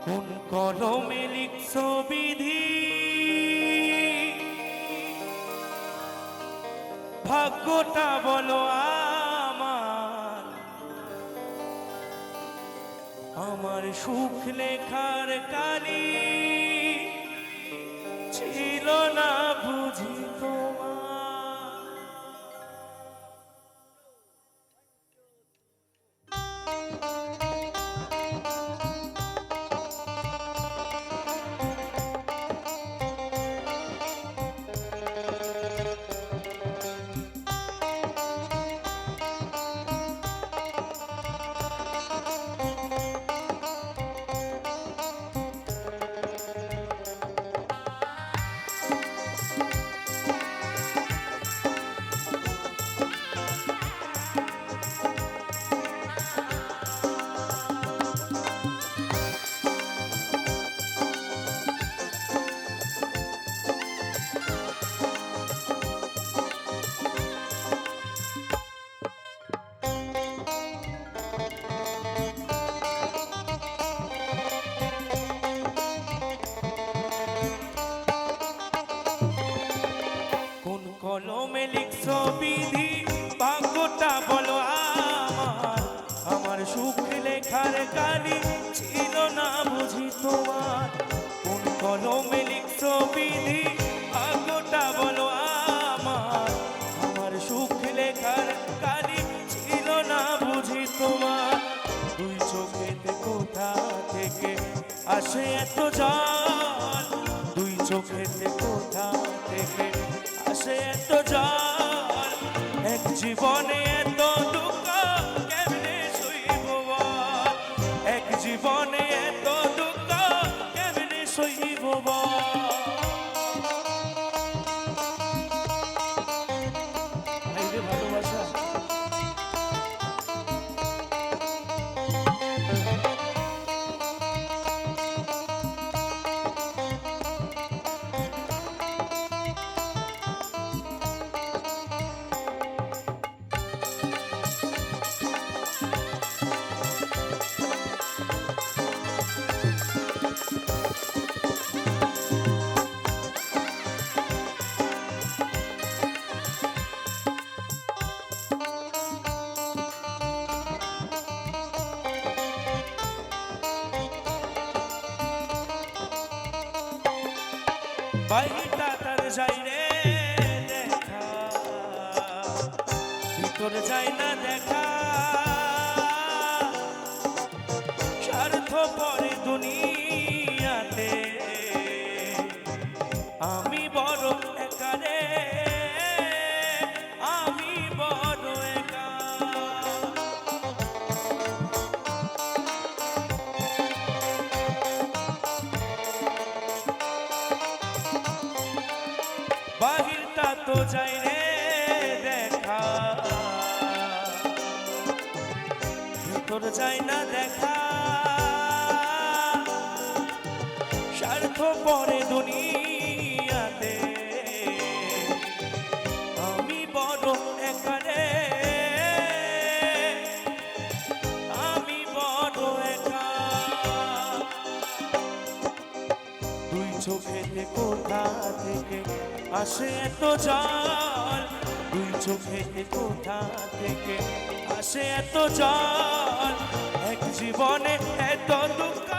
কোন কলমে লিখছ বিধি, ভাগ্যটা বলো আমার। আমার সুখ লেখার কালি ছিল না বুঝি তোমার। কোন কলমে লিখছ বিধি, ভাগ্যটা বলো আমার। আমার সুখ লেখার কালি ছিল না বুঝি তোমার। কোন কলমে লিখছ বিধি, ভাগ্যটা বলো আমার। আমার সুখ লেখার কালি ছিল না বুঝি তোমার। দুই চোখেতে কোথা থেকে আসে এত জল, দুই চোখেতে কোথা থেকে আসে এত জল। এক জীবনে এত দুঃখ কেমনে সইব বল, এক জীবনে এত দুঃখ কেমনে সইব বল। এই রে ভালোবাসা, বাইটা তার যাই রে দেখা, ভিতর যাই না দেখা। স্বার্থ পরে দুনিয়াতে আমি বড় একা রে, আমি বড় একা। বাহিরটা তো যাই রে দেখা, ভিতর যাই না দেখা। স্বার্থ পরে দুনিয়াতে আমি বড় একা রে, আমি বড় একা। দুই চোখেতে কোথা থেকে আসে এত জল, দুই চোখেতে কোথা থেকে আসে এত জল। এক জীবনে এত দুঃখ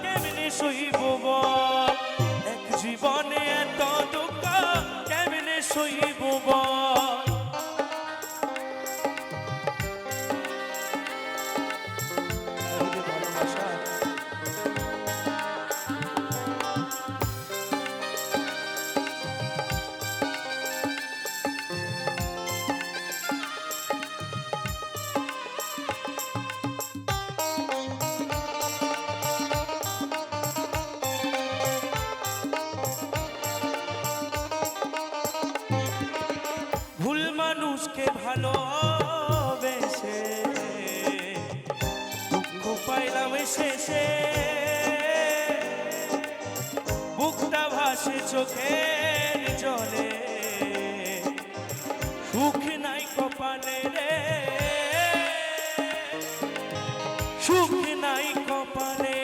কেমনে সইব বল, এক জীবনে এত দুঃখ কেমনে সইব বল। ভালোবাসা ভুল মানুষকে ভালোবেসে দুঃখ পাইলাম শেষে। বুকটা ভাসে চোখের জলে, সুখ নাই কপালে রে, সুখ নাই কপালে।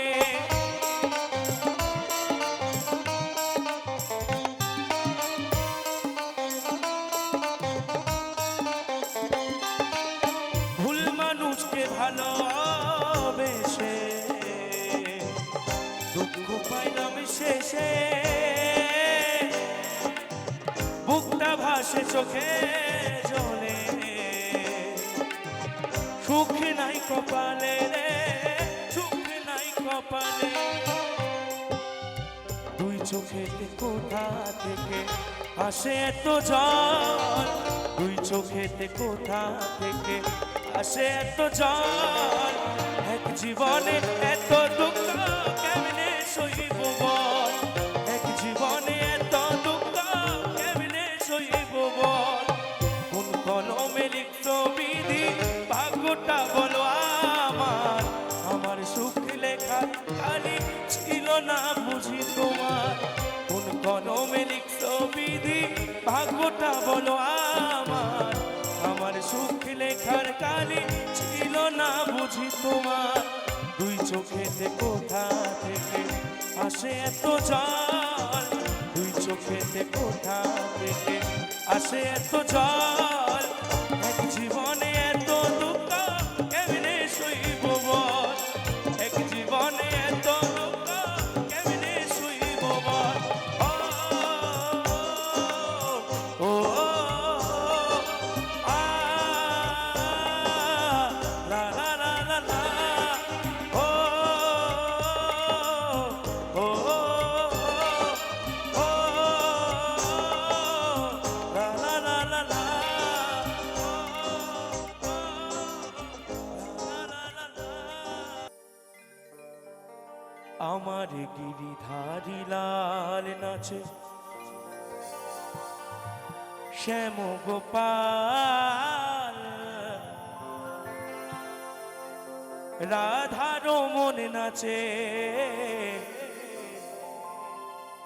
ভাসে চোখে জলে, সুখ নাই কপালে রে, সুখ নাই কপালে। দুই চোখেতে কোথা থেকে আসে এত জল, দুই চোখেতে কোথা থেকে আসে এত জল। এক জীবনে এত দুঃখ কেমনে সইব বল, এক জীবনে এত দুঃখ কেমনে সইব বল। কোন কলমে লিখত বিধি ভাগ্যটা বলো আমার, আমার সুখ লেখা খালি ছিল না বুঝি তোমার। কোন কলমে লিখত বিধি ভাগ্যটা বলো আমার, আমার সুখ লেখার কালি ছিল না বুঝি তোমার। দুই চোখেতে কোথা থেকে আসে এত জল, দুই চোখেতে কোথা থেকে আসে এত জল। এক জীবনে এত দুঃখ কেমনে সইব বল, এক জীবনে এত দুঃখ কেমনে সইব বল। ও আ লা লা লা লা লা, ও ও ও লা লা লা লা লা, আমার গিরিধারী লাল নাচে শ্যাম গোপাল, রাধারো মনে নাচে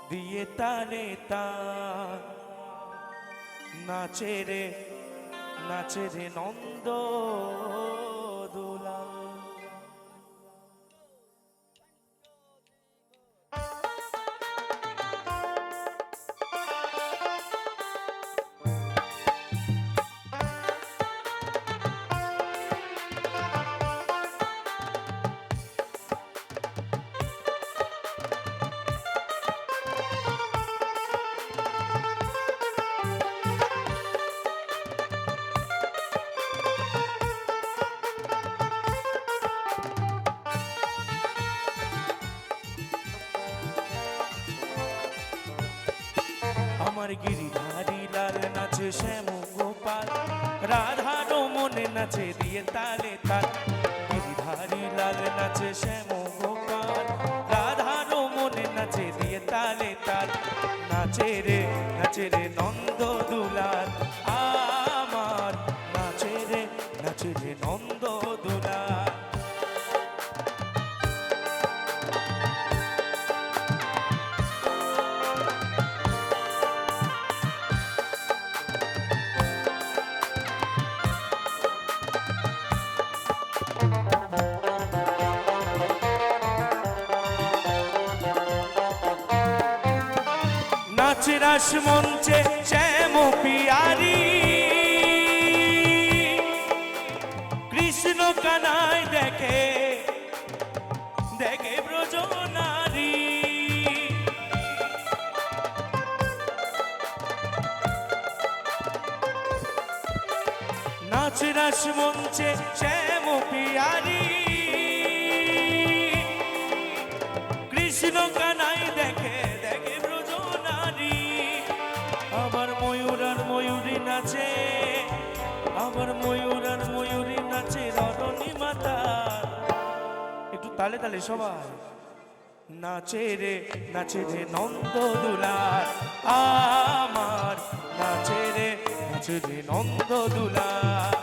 দিয়ে তালে তাল। নাচে রে নন্দ দুলাল। আমার গিরিধারী লাল নাচে শ্যাম গোপাল, রাধারো মনে নাচে দিয়ে তালে তাল। গিরিধারী লাল নাচে শ্যাম গোপাল, রাধারো মনে নাচে দিয়ে তালে তাল। নাচে রে নন্দ দুলাল আমার, নাচে রে নন্দ দুলাল। নাচ রাস মঞ্চে শ্যাম পিয়ারি, কৃষ্ণ কানাই দেখে দেখে ব্রজ নারী। নাচ রাস মঞ্চে শ্যাম পিয়ারি, কৃষ্ণ কানাই দেখে দেখে ব্রজ নারী। আবার ময়ূর আর ময়ূরী নাচে, আবার ময়ূর আর ময়ূরী নাচে ররণী মাতা। একটু তালে তালে সবাই। নাচে রে নন্দ দুলাল আমার, নাচে রে নন্দ দুলাল।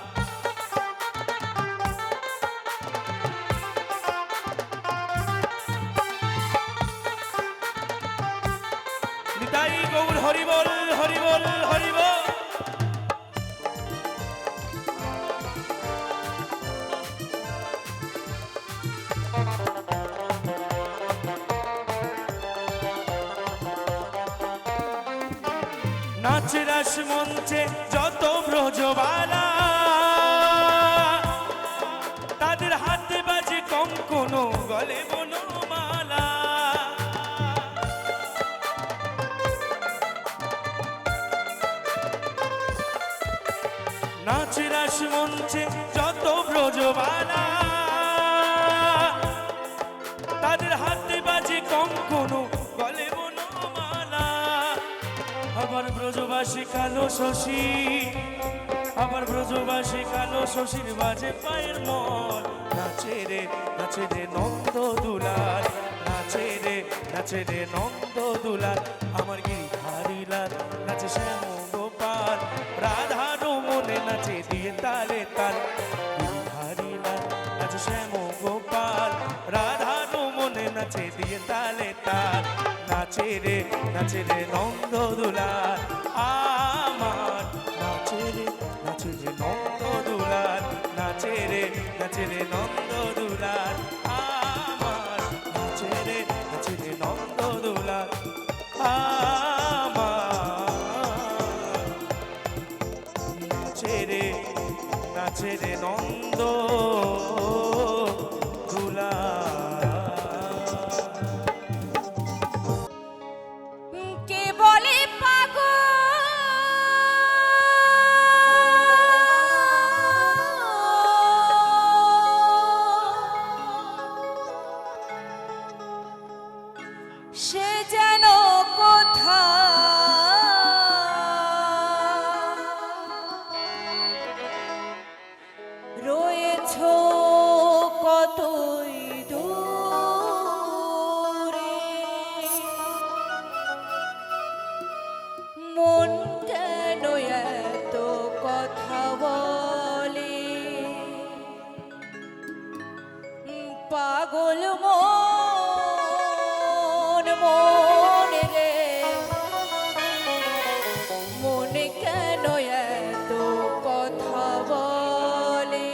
নিতাই গৌর হরিবল হরিবল হরিবল। নাচ রাস মঞ্চে যত ব্রজবালা, তাদের হাতে বাজে কঙ্কন গলে বনমালা। ব্রজবাস মঞ্চে যত ব্রজবালা, তাদের হাতে বাজে কঙ্কন গলে বনমালা। আবার ব্রজবাসী কালো শশী, আবার ব্রজবাসী কালো শশীর বাজে পায়ের মল। নাচে রে নন্দ দুলাল, নাচে রে নন্দ দুলাল, আমার গিরিধারী লাল নাচে শ্যাম গোপাল। রাধার মনে নাচে দিয়ে তালে তাল, গিরিধারী লাল নাচে শ্যাম গোপাল। রাধার মনে নাচে দিয়ে তালে তাল, নাচে রে নন্দ দুলাল আমার। নাচে রে নন্দ দুলাল, নাচে রে নন্দ দুলাল আমার। নাচে রে নন্দ দুলাল আমার। নাচে রে নন্দ কে বলে সে যেন কোথা রয়েছ কতই দূরে, মন কেন এত কথা বলে, পাগল মন রে, মনে কেন এত কথা বলে।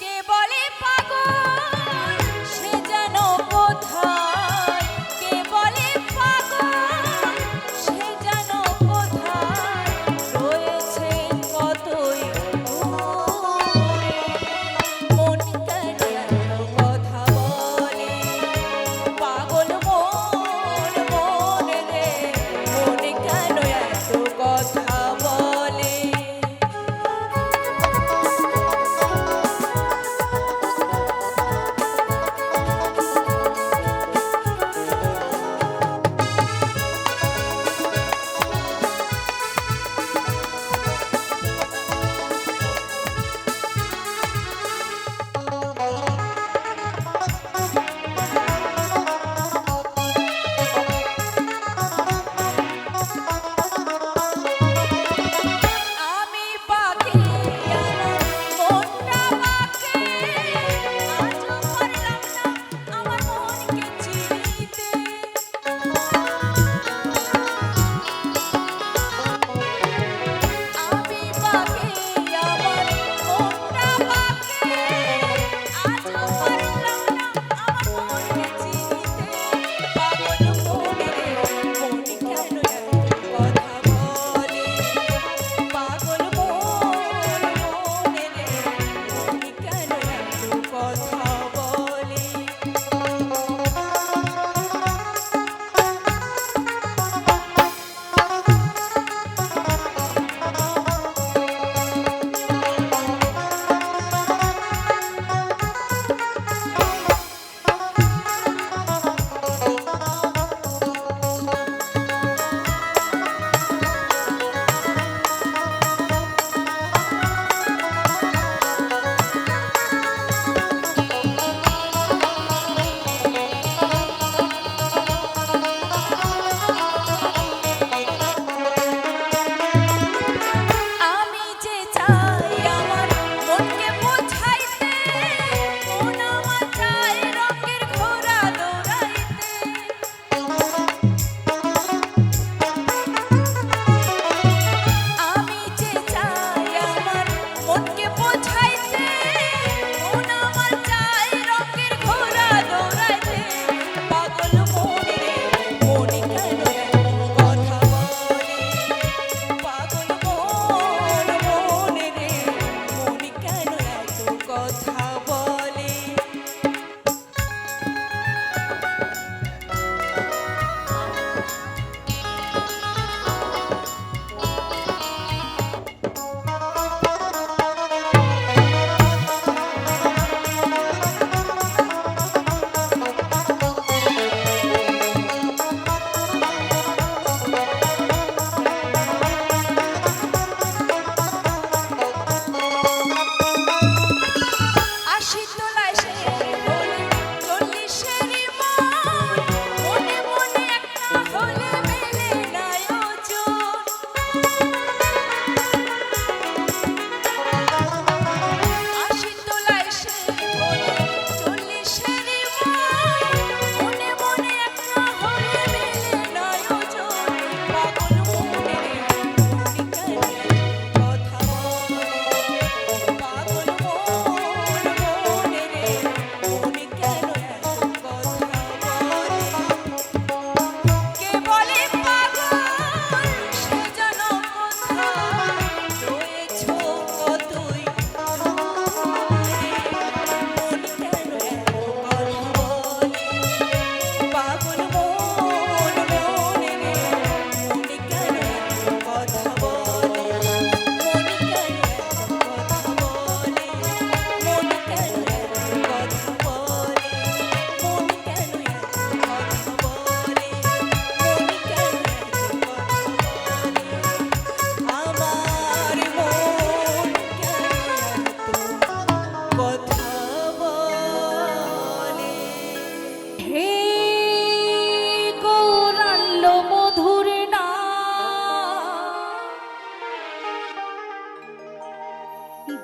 কে বলে পাগল সে যেন কোথায়, কে বলে পাগল সে যেন কোথায়,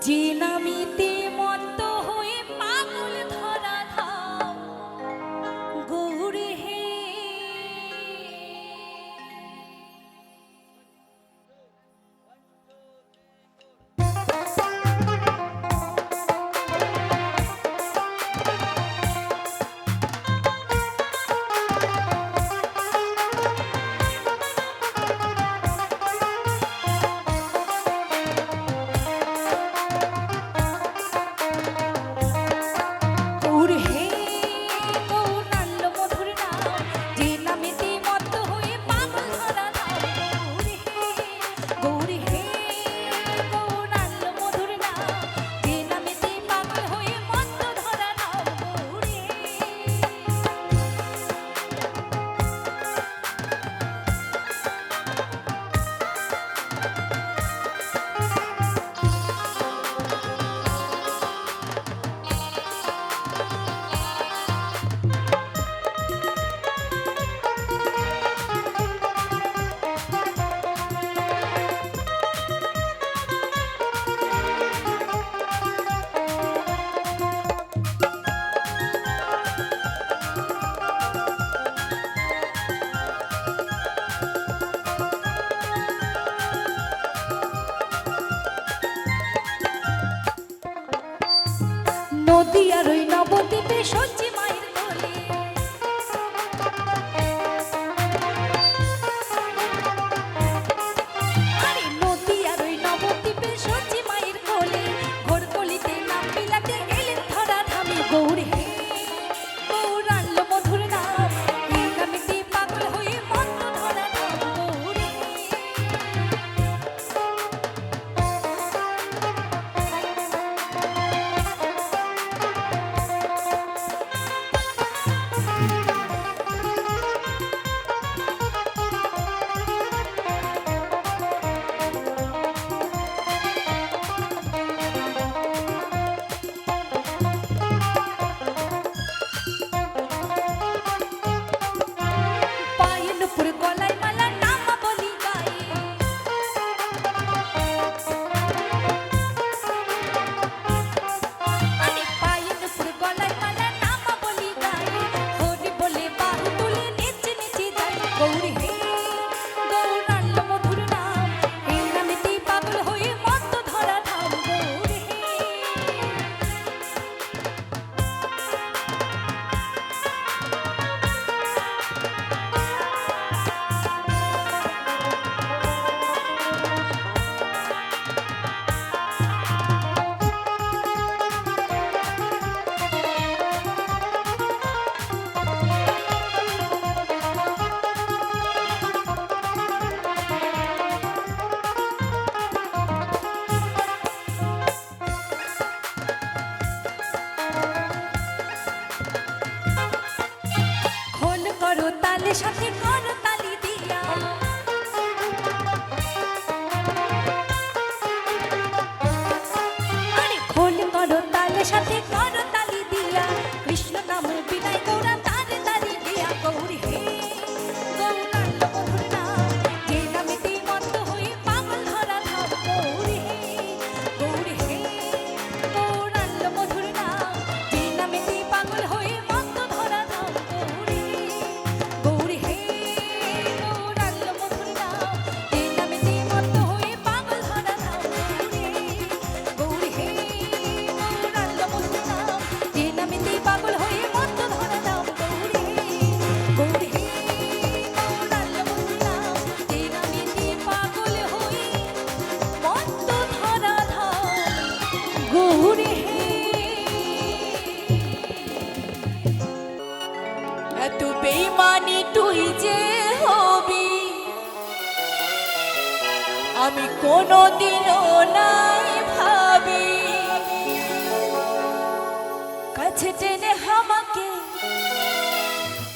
যে নামিতে মত্ত হয়ে পাগল ধরা ধাম গৌরে হে। গৌর হে গৌরাঙ্গ মধুর নাম, যে নামেতে মত্ত হয়ে পাগল ধরা ধাম গৌর হে গৌরাঙ্গ মধুর নাম, যে নামেতে পাগল হয়ে মত্ত ধরা ধাম গৌর হে। নদী আর ওই নবদ্বীপে সজ্জি মায়ের কোলে, আরে নদী আর ওই নবদ্বীপে সজ্জি মায়ের কোলে, ঘোর কলিতে নাম বিলাতে এলেন ধরা ধামে গৌর হে গৌরাঙ্গ মধুর নাম, এই নামেতে পাগল হয়ে মত্ত ধরা ধাম গৌর হে। পায়ের উপর গলায় মালা নাম বলি গায়ে, আরে পায়ের উপর গলায় মালা নাম বলি গায়ে, হরি বলে বাহু তুলে নেচে নেচে যায় গৌর হে গৌরাঙ্গ মধুর নাম, এই নামেতেই পাগল হয়ে মত্ত ধরা ধাম গৌর হে। খোল করো তালে সাথে করো তালি দিয়া, আরে খোল করো তালে সাথে করো তালি দিয়া, কৃষ্ণ নাম বিনাই গৌরা তারে তালি দিয়া গৌর হে গৌরাঙ্গ মধুর নাম, যে নামেতে মত্ত হয়ে পাগল ধরা ধাম গৌর হে গৌর হে গৌরাঙ্গ মধুর নাম, যে নামেতে পাগল হয়ে মত্ত ধরা ধাম গৌর হে গৌর হে গৌরাঙ্গ মধুর নাম, যে নামেতে মত্ত হয়ে পাগল ধরা ধাম গৌর হে গৌরাঙ্গ মধুর নাম, যে নামেতে পাগল হয়ে মত্ত ধরা ধাম গৌর হে গৌর হে গৌরাঙ্গ মধুর নাম, যে নামেতে পাগল হয়ে মত্ত ধরা ধাম গৌর হে। এত বেইমানি তুই যে হবি আমি কোনোদিনও নাই ভাবি, কাছে টেনে আমাকে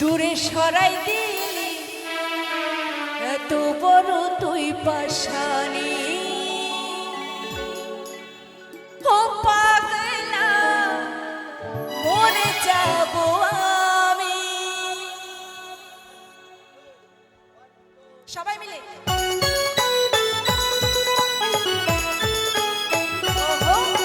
দূরে সরাই দিলি, এত বড় তুই পাশানি ও পাগলা মরে যাব আমি। সবাই মিলে ওহো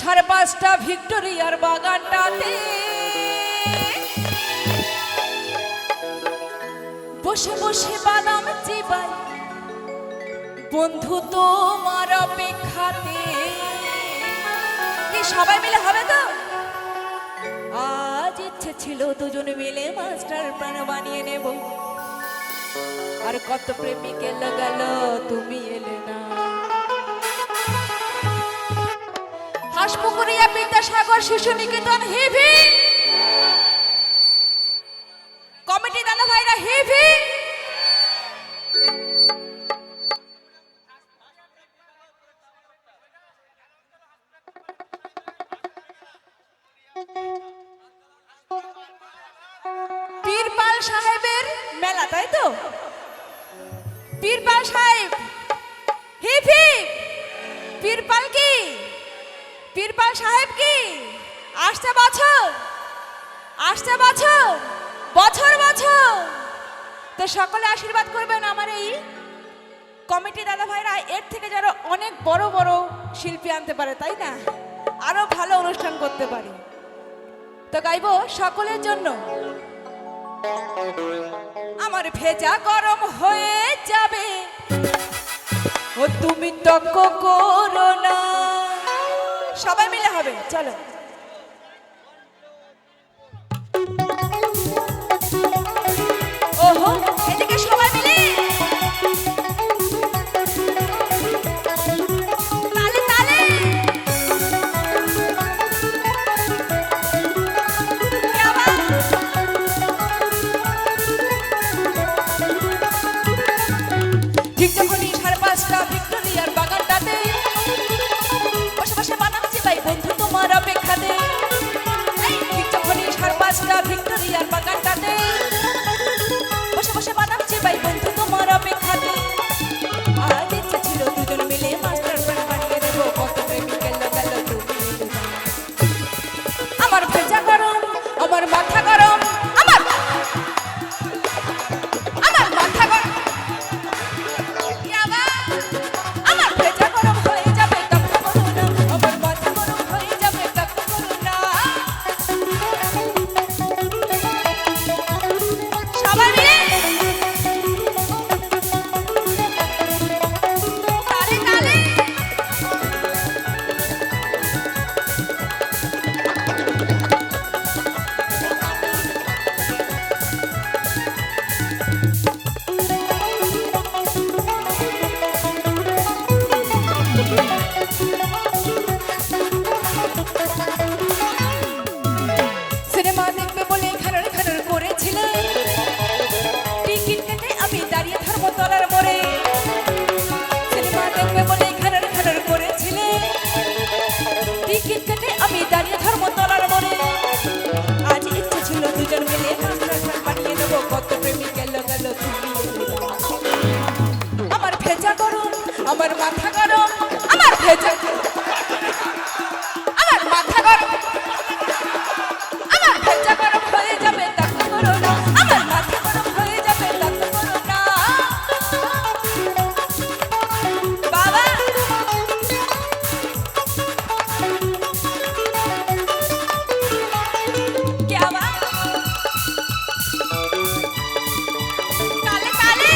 5:30 ভিক্টোরিয়ার বাগানটাতে বসে বসে বাদাম চিবাই বন্ধু তোমার অপেক্ষাতে। কি সবাই মিলে হবে তো? আজ ইচ্ছে ছিল দুজনে মিলে মাস্টার প্ল্যান বানিয়ে নেব, আর কত প্রেমিক এলো গেল তুমি এলে না। হাসপুকুরিয়া বিদ্যাসাগর শিশু নিকেতন হিভি কমিটি দাদা ভাইরা হিভি। পীরপাল সাহেবের মেলা, তাই তো? পীরপাল সাহেব হিপ হিপ। পীরপাল কি, পীরপাল সাহেব কি আসছে বছর, আসছে বছর বছর বছর। তো সকলে আশীর্বাদ করবেন আমার এই কমিটি দাদা ভাইরা এর থেকে যারা অনেক বড় বড় শিল্পী আনতে পারে, তাই না? আরো ভালো অনুষ্ঠান করতে পারে। তো গাইবো সকলের জন্য। আমার ভেজা গরম হয়ে যাবে ও তুমি তক করো না। সবাই মিলে হবে, চলো। ওহো, এদিকে সবাই মিলে তালে তালে। ঠিক যখনই 5:30 ভিক্টোরিয়ার বাগানটাতে বসে বসে বাদাম চিবাই বন্ধু তোমার অপেক্ষাতে। ঠিক যখনই 5:30 ভিক্টোরিয়ার বাগানটাতে বসে বসে বাদাম চিবাই বন্ধু তোমার অপেক্ষাতে। আজ ইচ্ছে ছিল দুজন মিলে মাস্টার প্ল্যান বানিয়ে দেবো, কত প্রেমিক এলো গেল তুমি এলে না। আমার ভেজা গরম, আমার মাথা গরম, আমার মাথা গরম। আমার ভেজা গরম হয়ে যাবে তক করো না, আমার মাথা গরম হয়ে যাবে তক করো না। সবাই মিলে তালে তালে। সিনেমা দেখবে বলে খানর খানর করেছিলে, টিকিট কেটে আমি দাঁড়িয়ে ধর্মতলার মোড়ে। সিনেমা দেখবে বলে খানর খানর করেছিলে, টিকিট কেটে আমি দাঁড়িয়ে ধর্মতলার মোড়ে। আজ ইচ্ছে ছিল দুজন মিলে মাস্টার প্ল্যান বানিয়ে দেবো, কত প্রেমিক এলো গেল তুমি এলে না। আমার ভেজা গরম, আমার মাথা গরম, আমার ভেজা আমার মাথা গরম, আমার ভেজা গরম হয়ে যাবে তক করো না, আমার মাথা গরম হয়ে যাবে তক করো না। বাবা কে আবার তালে তালে।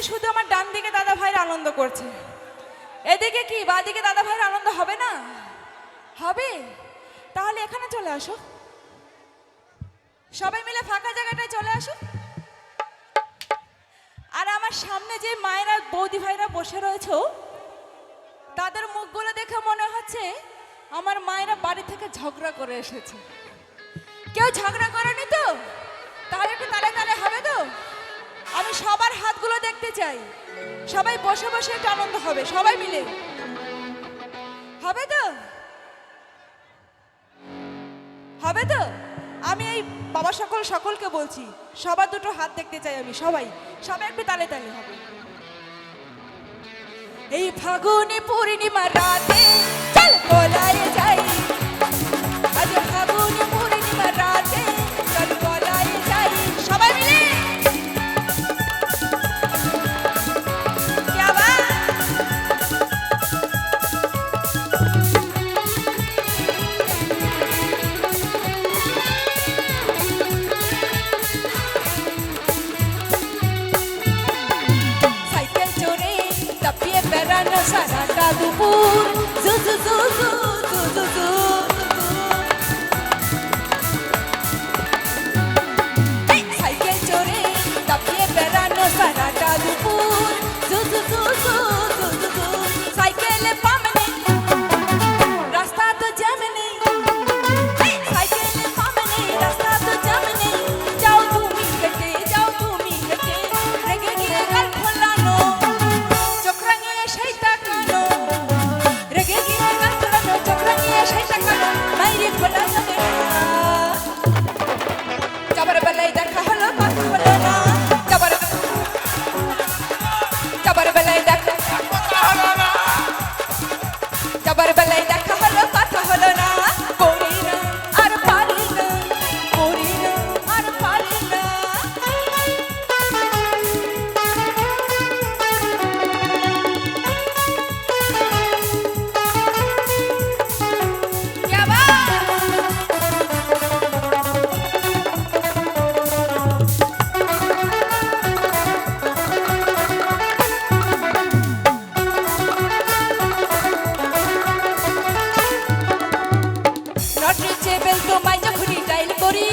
শুধু আমার ডান দিকে দাদা ভাইয়ের আনন্দ করছে, এদিকে কি বাঁ দিকে দাদা ভাইয়ের আনন্দ হবে না? হবে। তাহলে এখানে চলে আসো, সবাই মিলে ফাঁকা জায়গাটায় চলে আসো। আর আমার সামনে যে মায়েরা বৌদি ভাইরা বসে রয়েছে, তাদের মুখগুলো দেখে মনে হচ্ছে আমার মায়েরা বাড়ি থেকে ঝগড়া করে এসেছে। কেউ ঝগড়া করেনি তো? তাহলে একটু তালে তালে হবে তো? আমি সবার হাতগুলো দেখতে চাই, সবাই বসে বসে একটু আনন্দ হবে, সবাই মিলে হবে তো? হবে তো? আমি এই বাবা সকলকে বলছি, সবার দুটো হাত দেখতে চাই আমি, সবাই সবাই একটু তালে তালে হবে। এই ফাগুনে পূর্ণিমা রাতে চল পলায়ে যাই, আজ ফাগুনে পূর্ণিমা রাতে চল পলায়ে যাই, সবাই মিলে क्या बात। সাইকেল চড়ে তাপিয়ে বেড়ানো সারাটা দুপুর, জু জু জু জু জু জু জু। সাইকেল চড়ে তাপিয়ে বেড়ানো সারাটা দুপুর, জু জু জু জু জু জু জু। সাইকেলে পাম নেই, রাস্তা তো জ্যাম নেই, সাইকেলে পাম নেই, রাস্তা তো জ্যাম নেই। যাও তুমি হেঁটে, যাও তুমি হেঁটে, রেগে গিয়ে গাল ফোলানো, চোখ রাঙিয়ে সেই তাকানো, রেগে গিয়ে গাল ফোলানো, চোখ রাঙিয়ে সেই তাকানো, মাইরে ফোলা যাবে না। যাবার বেলায় দেখা হলো কথা হলো না, যাবার বেলায় দেখা, যাবার বেলায় দেখা হলো কথা হলো না, করি না আর পারি না, করি না আর পারি না। क्या बात। নট রিচেবল তোমায় যখনই ডাইল করি,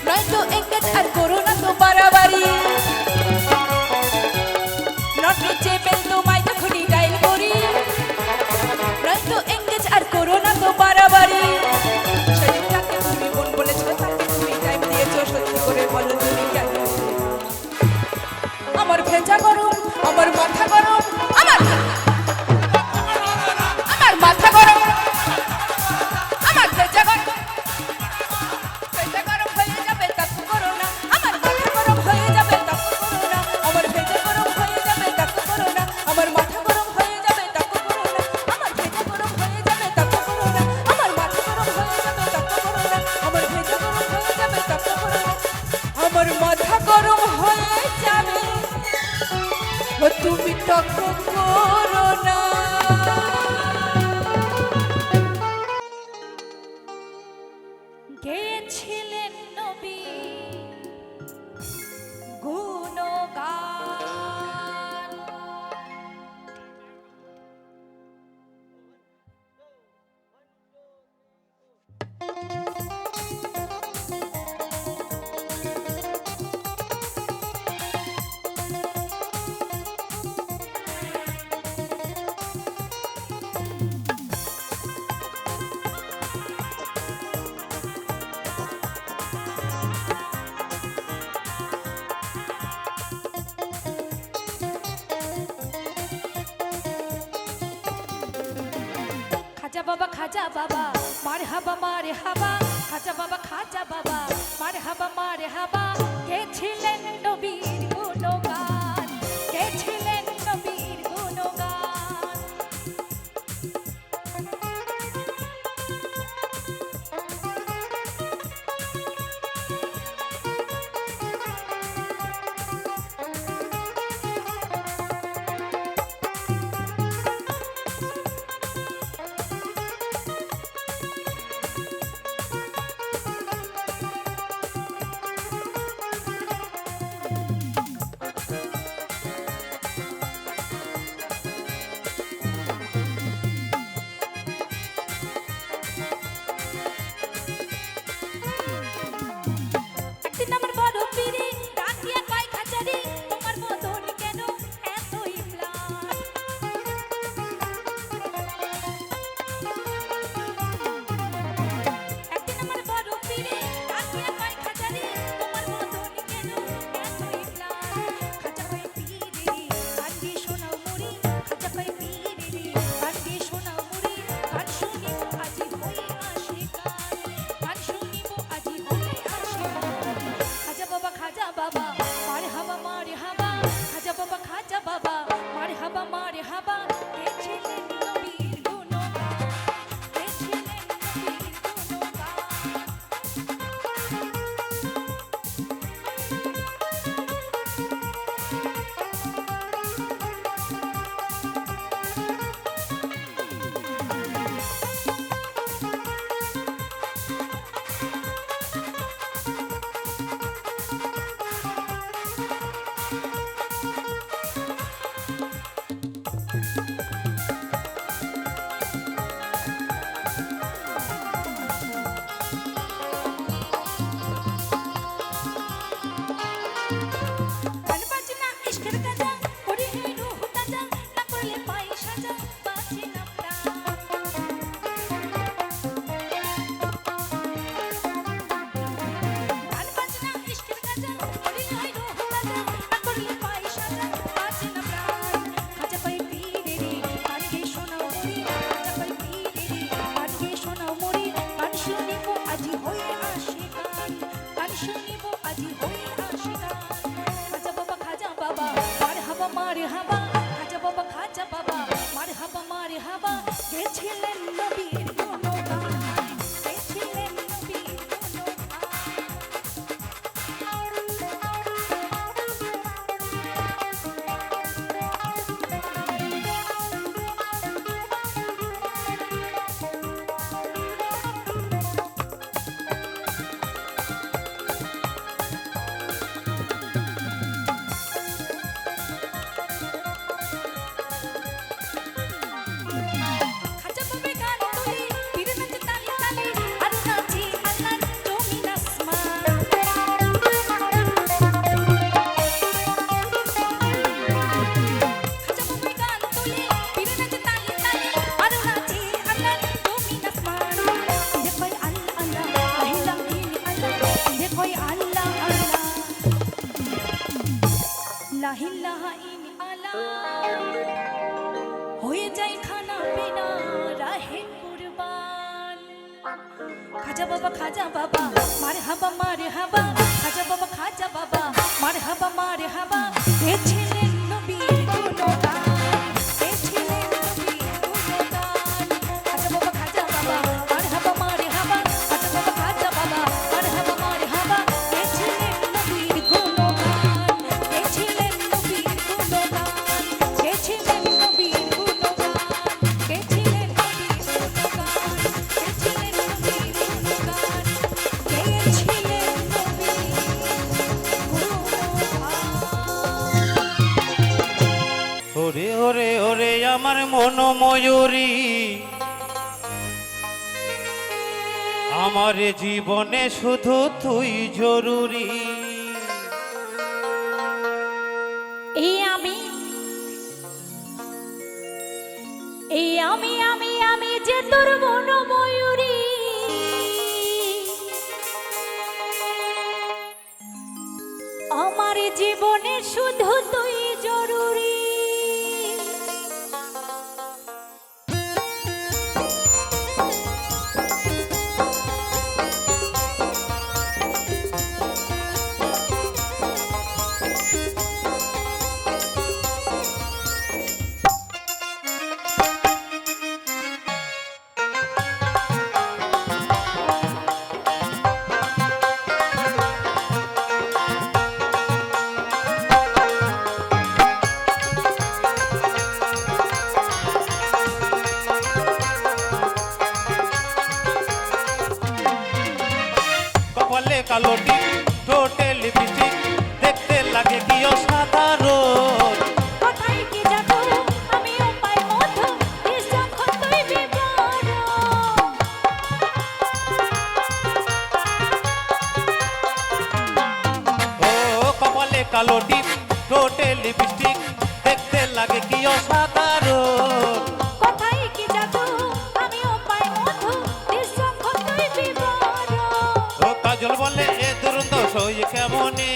নয়তো এঙ্গেজ আর করো না তো বাড়াবাড়ি। নট রিচেবল তোমায় যখনই ডাইল করি, নয়তো এঙ্গেজ আর করো না তো বাড়াবাড়ি। সেদিনটাকে তুমি বোন বলেছো, তাকে তুমি টাইম দিয়েছো, সত্যি করে বলো তুমি কেন? আমার ভেজা গরম, আমার মাথা গরম, আমার মাথা গরম, আমার ভেজা গরম, ভেজা গরম হয়ে যাবে তাকু করো না, আমার মাথা গরম হয়ে যাবে তাকু করো না, আমার ভেজা গরম হয়ে যাবে তাকু করো না, আমার মাথা গরম হয়ে যাবে তাকু করো না, আমার ভেজা গরম হয়ে যাবে তাকু করো না, আমার মাথা গরম হয়ে যাবে তাকু করো না, আমার ভেজা গরম হয়ে যাবে তাকু করো না, আমার মাথা গরম হয়ে যাবে, ও তুমি তাকু করো না। গেয়েছিলেন নবী গুণগান, খাজা বাবা খাজা বাবা মারে হাবা মারে হাবা, খাজা বাবা খাজা বাবা মারে হাবা মারে হাবা। গেছিলেন নবীর গুণগান, গেছিলেন নবীর গুণগান। গান বাজনা ইশকের গাজা করি হে রুহ তাজা না করলে পাই সাজা বাঁচে না প্রাণ গান বাজনা ইশকের গাজা করি হে রুহ তাজা না করলে পাই সাজা বাঁচে না প্রাণ খাজা পাই পীরে রে গান গে শোনাও মরি খাজা পাই পীরে রে গান গে শোনাও মরি গান শুনিব আজি হয়ে আসে গান শুনিব আজি হয়ে আসে খাজা বাবা মার হাবা খাজা বাবা খাজা বাবা মার হাবা গেছিলেন নবীর গুণগান গেছিলেন নবীর খাজা বাবা গান তুলি পীর নাচ তালি তালি আর নাচি আল্লাহর জমিন আসমান খাজা বাবা গান তুলি পীর নাচ তালি তালি আর নাচি আল্লাহর জমিন আসমান ইরে কই আল্লাহ আহিলা ইন আল্লাহ ইরে কই আল্লাহ লা ইলাহা ইন আল্লাহ হয়ে যায় খানা পিনা রাহে কুরবান খাজা বাবা মার হাবা খাজা বাবা মার হাবা গেছিলেন নবীর গুণগান গেছিলেন নবীর গুণগান খাজা বাবা মার হাবা খাজা বাবা মার হাবা গেছিলেন নবীর গুণগান গেছিলেন নবীর গুণগান গেছিলেন নবীর গুণগান গেছিলেন নবীর গুণগান গেছিলেন নবীর গুণগান গেছিলেন নবীর গুণগান। ওরে ওরে ওরে আমার মন ময়ূরী আমার জীবনে শুধু তুই জরুরি এই আমি যে তোর মন ময়ূরী আমার জীবনে শুধু তুই জরুরি কপালে কালো টিপ ঠোঁটে লিপস্টিক দেখতে লাগে কি অসাধারণ কোথায় কি যাবো আমিও পাই মধু দেশ যখন তুই বিবরণ ও কপালে কালো টিপ ঠোঁটে লিপস্টিক দেখতে লাগে কি অসাধারণ কোথায় কি যাবো আমিও পাই মধু দেশ যখন তুই বিবরণ ও কাজল বলে এ দুরন্ত সই কেমনে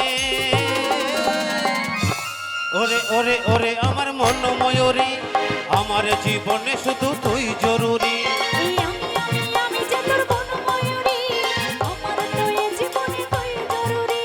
ওরে ওরে ওরে আমার মন ময়ূরী আমার জীবনে শুধু তুই জরুরি এই আমি যে তোর মন ময়ূরী আমার তো এই জীবনে তুই জরুরি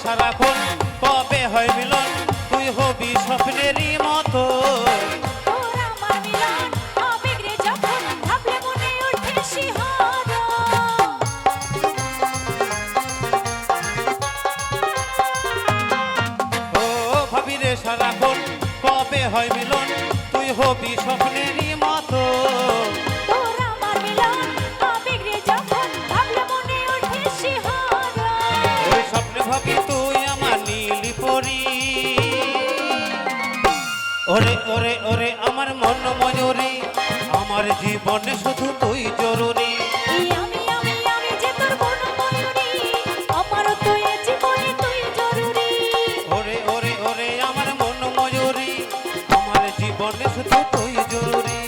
সারাক্ষণ কবে হয় মিলন তুই হবি স্বপ্নেরই মতো যে সারাক্ষণ কবে হয় মিলন তুই হবি স্বপ্নেরই মতো তোর আমার মিলন আবেগ রে যখন ভাবলে মনে ওঠে শিহরণ ওই স্বপ্নে ভাবি তুই আমার নীলি পরি ওরে ওরে ওরে আমার মন ময়ূরী আমার জীবনে শুধু তুই জরুরি এই আমি যে তোর মন ময়ূরী আমারও তো এ জীবনে তুই জরুরি ওরে ওরে ওরে আমার মন ময়ূরী আমার জীবনে শুধু তুই জরুরি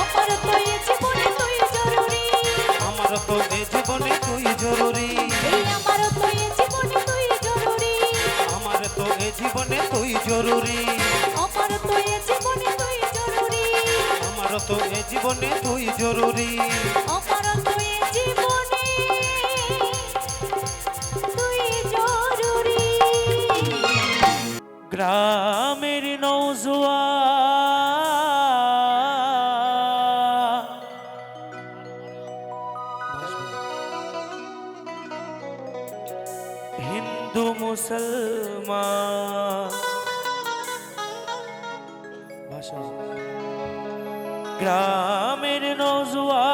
আমারও তো এ জীবনে তুই জরুরি আমার তো এ জীবনে তুই জরুরি এই আমারও তো এ জীবনে তুই জরুরি আমার তো এ জীবনে তুই জরুরি আমারও তো এ জীবনে তুই জরুরি আমার তো এ জীবনে তুই জরুরি আমারও তো এ জীবনে তুই জরুরি গ্রামের নৌজোয়া হিন্দু মুসলমান ভাষা গ্রামের নৌজোয়া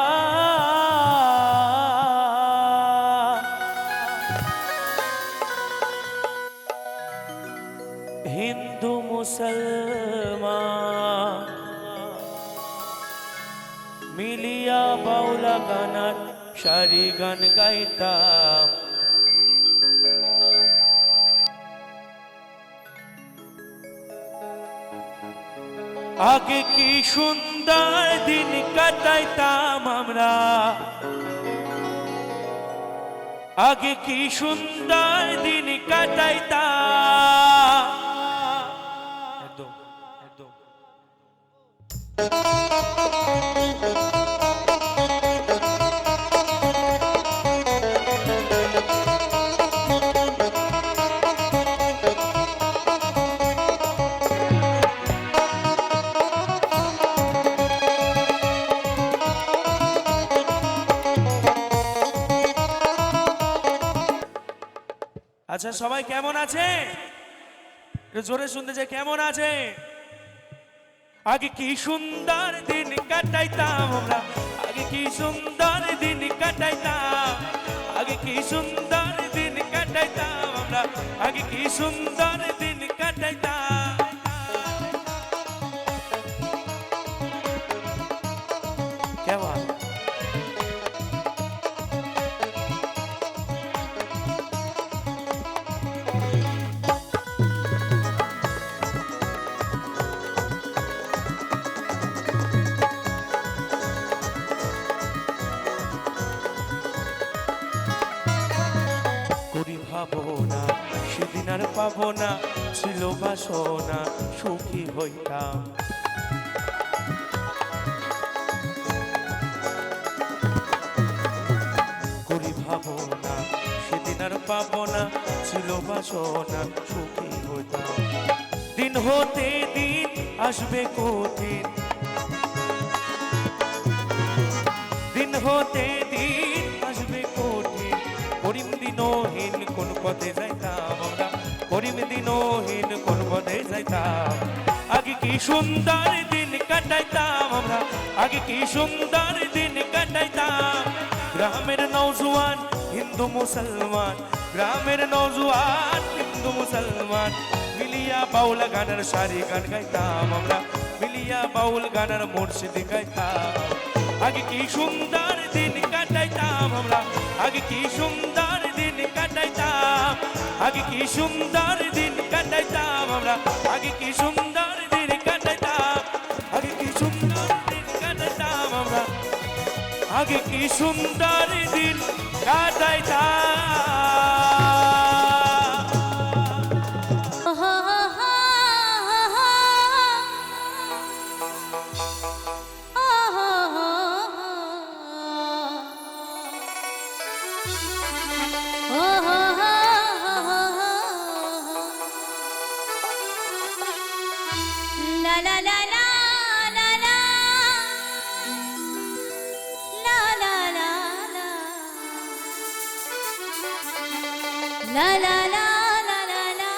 হিন্দু মুসলমান মিলিয়া বাউলা গানার সারি গান গাইতাম আগে কি সুন্দর দিন কাটাইতাম আমরা আগে কি সুন্দর দিন কাটাইতাম একদম একদম আচ্ছা সবাই কেমন আছে একটু জোরে শুনতে চাই কেমন আছে আগে কি সুন্দর দিন কাটাইতাম আমরা আগে কি সুন্দর দিন কাটাইতাম আগে কি সুন্দর দিন কাটাইতাম আমরা আগে কি সুন্দর দিন কাটাইতাম কেমন করি ভাবনা সেদিন আর পাবো না ছিল বাসনা সুখী হইতাম করি ভাবনা সেদিন আর পাবো না ছিল বাসনা সুখী হইতাম দিন হতে দিন আসবে কঠিন দিন হতে দিন আসবে কঠিন করিম দিনহীন কোন পথে যাইতাম আমরা করিম দিনহীন কোন পথে যাইতাম আগে কি সুন্দর দিন কাটাইতাম আমরা আগে কি সুন্দর দিন কাটাইতাম গ্রামের নওজোয়ান হিন্দু মুসলমান গ্রামের নওজোয়ান হিন্দু মুসলমান মিলিয়া বাউল গানের সারি গান গাইতাম আমরা মিলিয়া বাউল গানের মুর্শিদি গাইতাম আগে কি সুন্দর দিন কাটাইতাম আমরা আগে কি সুন্দর দিন কাটাইতাম আগে কি সুন্দর দিন কাটাইতাম আমরা আগে কি সুন্দর দিন কাটাইতাম আগে কি সুন্দর দিন কাটাইতাম আমরা আগে কি সুন্দর দিন কাটাইতাম La la la la la la la la la la la la la la la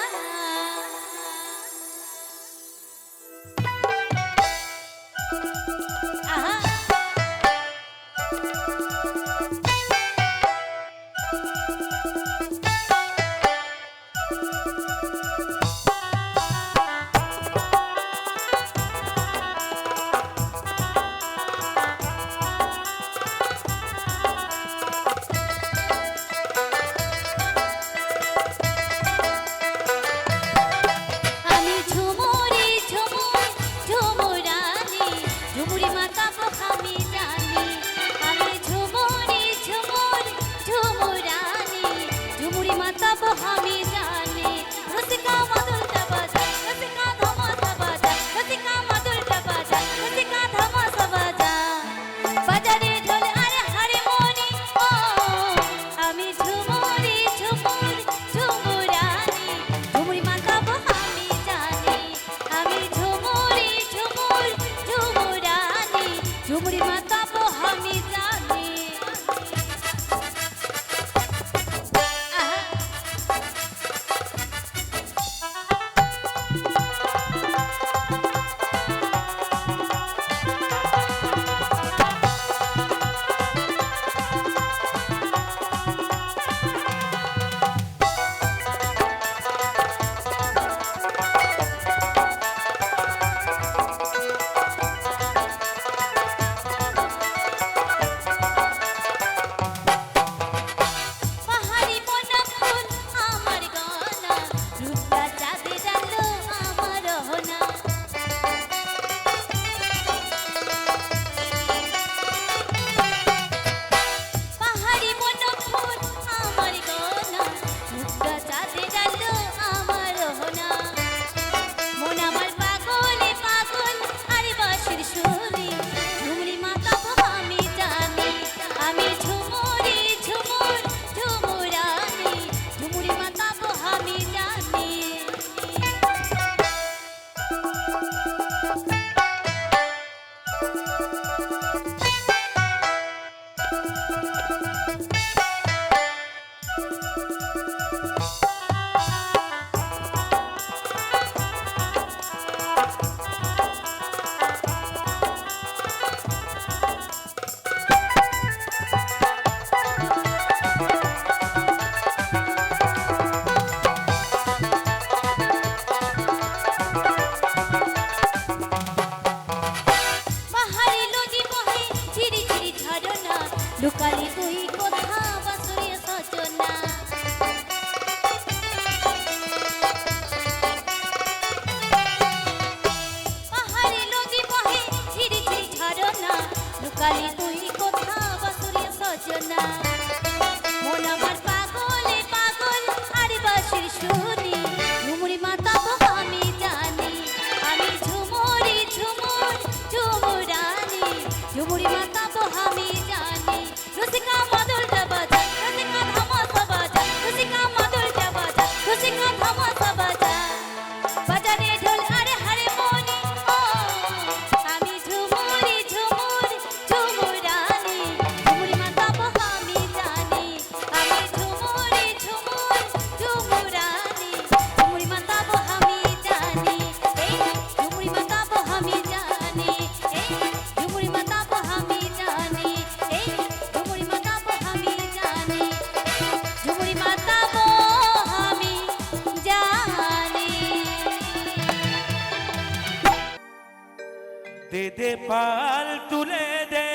দে দে পাল তুলে দে,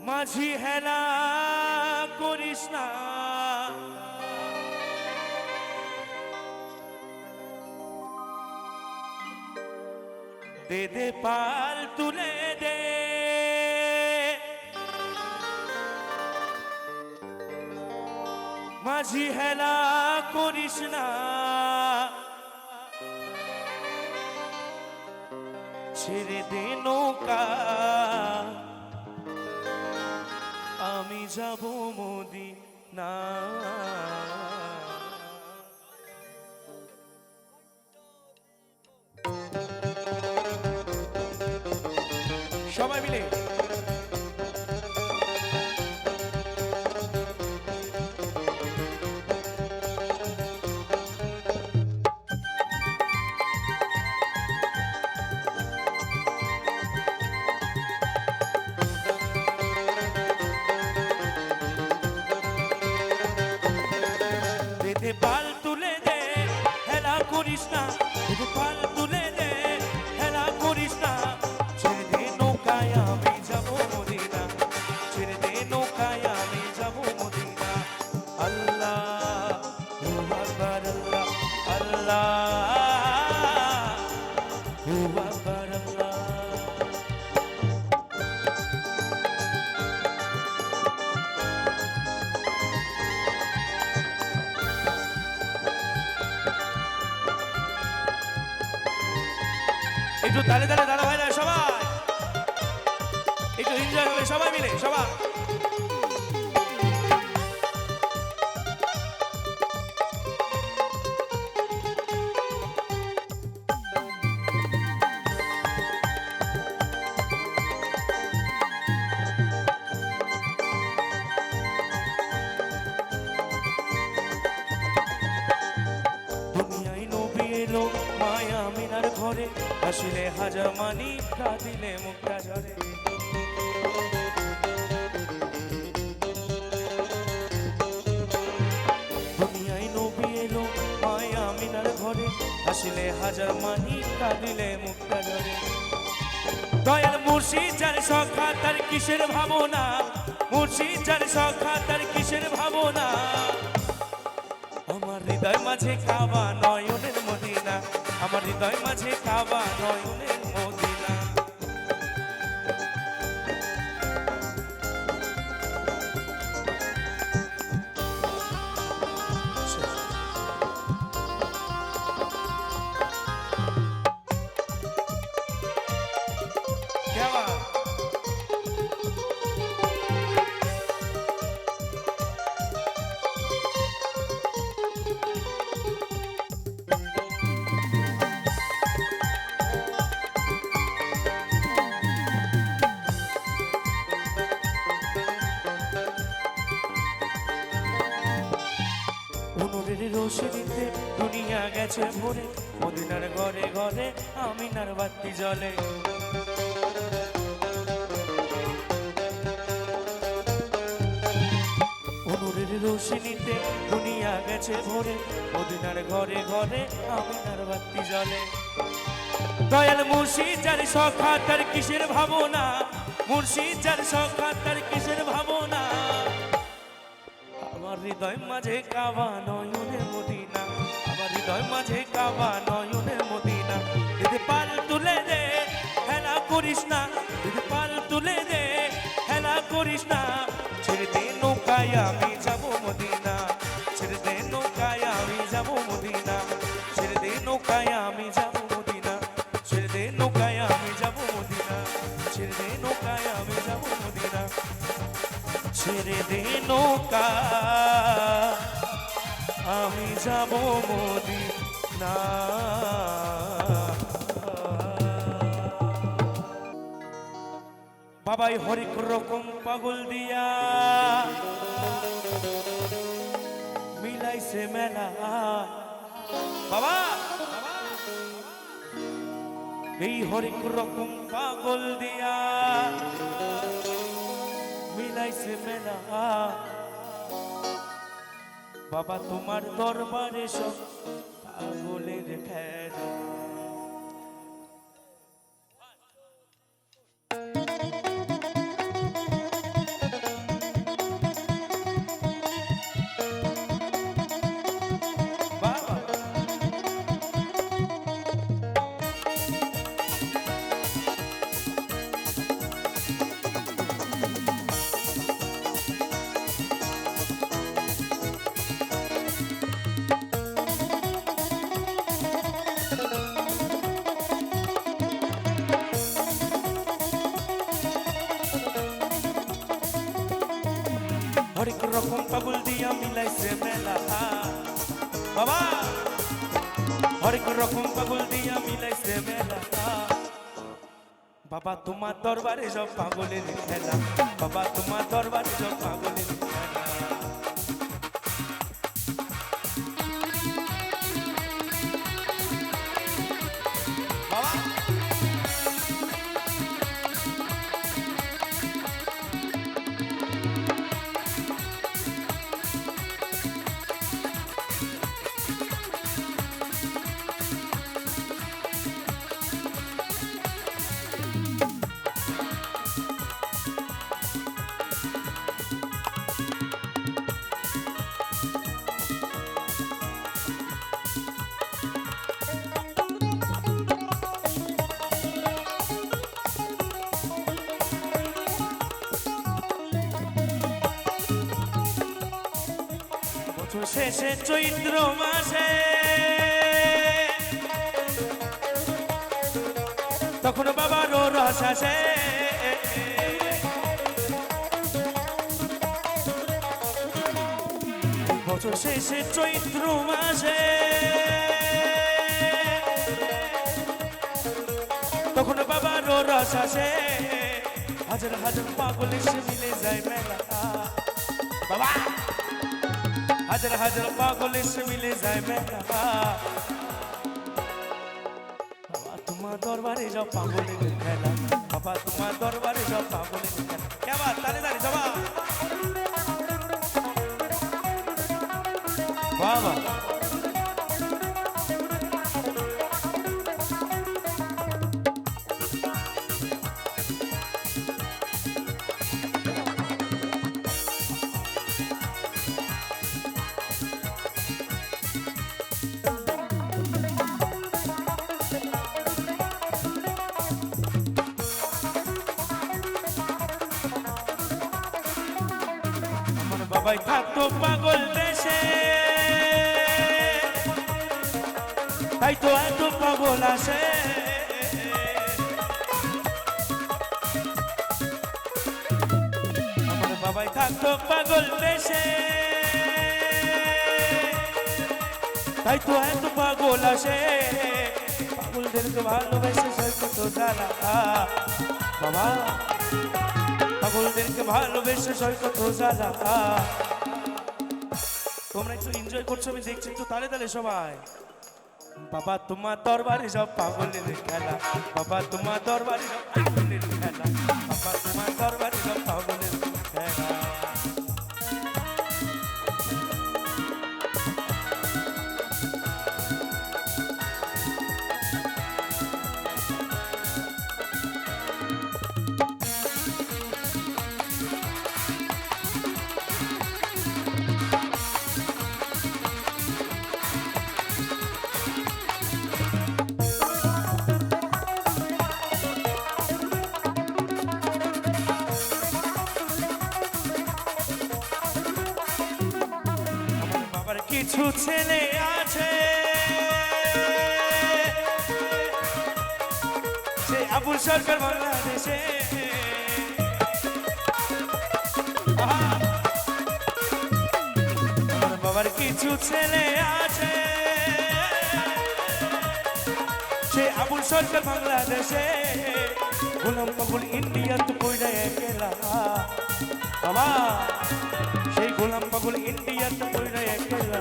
মাঝি হেলা করিস না, দে দে পাল তুলে দে, মাঝি হেলা করিস না, ছেড়ে দে নৌকা আমি যাব মদিনা। সবাই মিলে দে দে পাল তুলে দে, হেলা করিস না, দে দে পাল তুলে দে, হেলা করিস না, ছেড়ে দে নৌকায় আমি যাব মদিনা, ছেড়ে দে নৌকায় আমি যাব মদিনা। আল্লাহ হু আকবার, আল্লাহ আল্লাহ হু আকবার, আল্লাহ। একটু তালে তালে দাঁড়া হয় না সবাই, একটু এনজয় হবে সবাই মিলে সবাই। দুনিয়ায় নবী এলো মায়া মিনার ঘরে, আসিলে হাজার মানি কাঁদিলে মুক্তা ঝরে। দুনিয়ায় নবী এলো মায়া মিনার ঘরে, আসিলে হাজার মানি কাঁদিলে মুক্তা ঝরে। দয়াল মুর্শিদ যার সখা তার কিসের ভাবনা, মুর্শিদ যার সখা তার কিসের ভাবনা, আমার হৃদয় মাঝে কাবা নয়নের মদিনা, আমার হৃদয় মাঝে কাবা নয়নের মদিনা। क्या बात? অনুরের রোশনীতে দুনিয়া গেছে ভরে, মদিনার ঘরে ঘরে আমিনার বাতি জ্বলে। অনুরের রোশনীতে দুনিয়া গেছে ভরে, মদিনার ঘরে ঘরে আমিনার বাতি জ্বলে। দয়াল মুর্শিদ যার সখা তার কিসের ভাবনা, মুর্শিদ যার সখা তার কিসের ভাবনা, আমার হৃদয় মাঝে কাবা নয়নের মদিনা, আমার হৃদয় মাঝে কাবা নয়নের মদিনা। দিদি পাল তুলে দে, হেলা করিস না, দিদি পাল তুলে দে, হেলা করিস না, ছেড়ে দে নৌকায় আমি যাব মদিনা, ছেড়ে দে নৌকায় আমি যাব মদিনা, ছেড়ে দে নৌকায় আমি যাব মদিনা, ছেড়ে দে নৌকায় আমি যাব মদিনা, ছেড়ে দে নৌকায় আমি যাব মদিনা, ছেড়ে দে নৌকা আমি যাব মদিনা। বাবাই হরেক রকম পাগল দিয়া মিলাইছে মেলা, বাবা এই হরেক রকম পাগল দিয়া মিলাইছে মেলা। বাবা তোমার দরবারে সব পাগলের খেলা। বাবা হরেক রকম পাগল দিয়া মিলাইছে মেলা বাবা, হরেক রকম পাগল দিয়া মিলাইছে মেলা বাবা, তোমার দরবারে সব পাগলের খেলা, বাবা তোমার দরবারে সব পাগলের খেলা। বাবা বছর শেষে চৈত্র মাসে তখন বাবারও রস আসে, বছর শেষে চৈত্র মাসে তখন বাবারও রস আসে, হাজার হাজার পাগল এসে মিলে যায় মেলা বাবা, হাজার হাজার পাগল এসে মিলে যায় মেলা বাবা, তোমার দরবারে যাও পাগলের খেলা, বাবা তোমার দরবারে যাও পাগলের খেলা। কে বাত তালে তালে যাবা বাবা। আমার বাবাই থাকতো পাগল দেশে, তাই তো এত পাগল আসে, আমার বাবাই থাকতো পাগল দেশে, তাই তো এত পাগল আসে, পাগলদেরকে ভালোবেসে সই কত জ্বালা বাবা, পাগলদেরকে ভালোবেসে সই কত জ্বালা। তোমরা একটু এনজয় করছো আমি দেখছি, একটু তালে তালে সবাই। বাবা তোমার দরবারে সব পাগলের খেলা, বাবা তোমার দরবারে সব পাগলের খেলা, বাবা তোমার দরবারে সব পাগলের খেলা। আমার বাবার কিছু ছেলে আছে, সে আবুল সরকার বাংলাদেশে, আমার বাবার কিছু ছেলে আছে, সে আবুল সরকার বাংলাদেশে, গোলাম বাবুল ইন্ডিয়া তো কইরা একলা বাবা, সেই গোলাম বাবুল ইন্ডিয়া তো কইরা একলা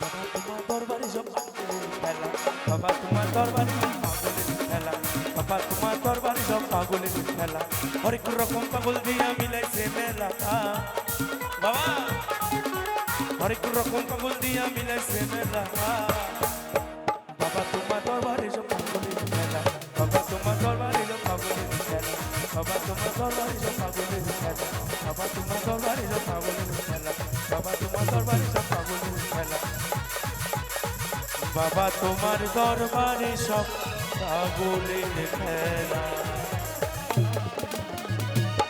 বাবা, তোমার দরবারে সব পাগলের খেলা, বাবা তোমার দরবারে সব পাগলের খেলা, বাবা তোমার দরবারে সব পাগলের খেলা, হরেক রকম পাগল দিয়া মিলাইছে মেলা বাবা, হরেক রকম পাগল দিয়া মিলাইছে মেলা বাবা তোমার দরবারে সব পাগলের মেলা বাবা তোমার দরবারে সব পাগলের মেলা বাবা তোমার দরবারে সব পাগলের মেলা বাবা তোমার দরবারে সব পাগলের মেলা বাবা তোমার দরবারে সব পাগলের মেলা বাবা তোমার দরবারে সব পাগলের খেলা